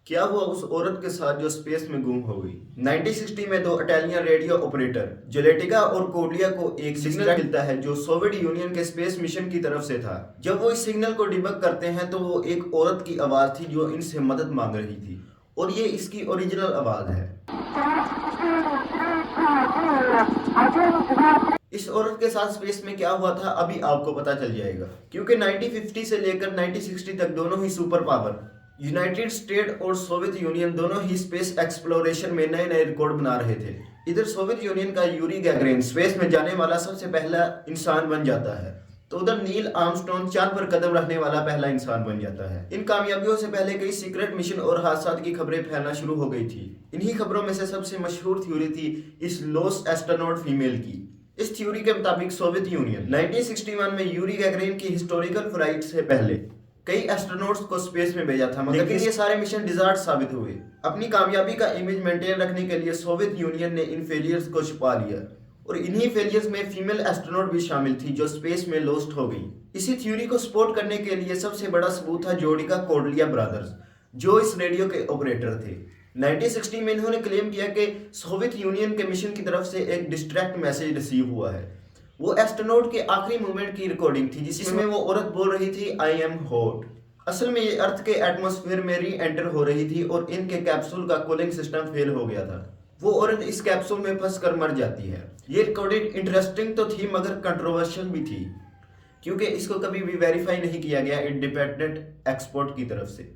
क्या हुआ उस औरत के साथ जो स्पेस में गुम हो गई? 1960 में दो इटालियन रेडियो ऑपरेटर जेलेटिका और कोर्डिया को एक सिग्नल मिलता है जो सोवियत यूनियन के स्पेस मिशन की तरफ से था। जब वो इस सिग्नल को डिबग करते हैं तो वो एक औरत की आवाज थी जो इनसे मदद मांग रही थी और ये इसकी ओरिजिनल आवाज है। इस औरत के साथ स्पेस में क्या हुआ था अभी आपको पता चल जाएगा, क्योंकि 1950 से लेकर 1960 तक दोनों ही सुपर पावर यूनाइटेड स्टेट और सोवियत यूनियन दोनों ही स्पेस एक्सप्लोरेशन में नए नए रिकॉर्ड बना रहे थे। इधर सोवियत यूनियन का यूरी गैगरिन स्पेस में जाने वाला सबसे पहला इंसान बन जाता है, तो उधर नील आर्मस्ट्रॉन्ग चांद पर कदम रखने वाला पहला इंसान बन जाता है। इन कामयाबियों से पहले कई सीक्रेट मिशन और हादसा की खबरें फैलना शुरू हो गई थी। इन्हीं खबरों में से सबसे मशहूर थ्योरी थी इस लॉस्ट एस्ट्रोनॉट फीमेल की। इस थ्योरी के मुताबिक सोवियत यूनियन 1961 में यूरी गैगरिन की हिस्टोरिकल फ्लाइट से पहले कई एस्ट्रोनॉट्स को स्पेस में भेजा था, मगर ये सारे मिशन डिजास्टर साबित हुए। अपनी कामयाबी का इमेज मेंटेन रखने के लिए सोवियत यूनियन ने इन फेलियर्स को छुपा लिया और इन्हीं फेलियर्स में फीमेल एस्ट्रोनॉट भी शामिल थी जो स्पेस में लॉस्ट हो गई। इसी थ्योरी को सपोर्ट करने के लिए सबसे बड़ा सबूत था जोड़ी का कोर्डिया ब्रदर्स, जो इस रेडियो के ऑपरेटर थे। 1960 में इन्होंने क्लेम किया कि सोवियत यूनियन के मिशन की तरफ से एक डिस्ट्रैक्ट मैसेज रिसीव हुआ है। वो एस्ट्रोनॉट के आखिरी मूवमेंट की रिकॉर्डिंग थी जिसमें वो औरत बोल रही थी आई एम हॉट। असल में ये अर्थ के एटमॉस्फेयर में री एंटर हो रही थी और इनके कैप्सूल का कूलिंग सिस्टम फेल हो गया था। वो औरत इस कैप्सूल में फंस कर मर जाती है। ये रिकॉर्डिंग इंटरेस्टिंग तो थी मगर कंट्रोवर्शियल भी थी, क्योंकि इसको कभी भी वेरीफाई नहीं किया गया इंडिपेंडेंट एक्सपर्ट की तरफ से।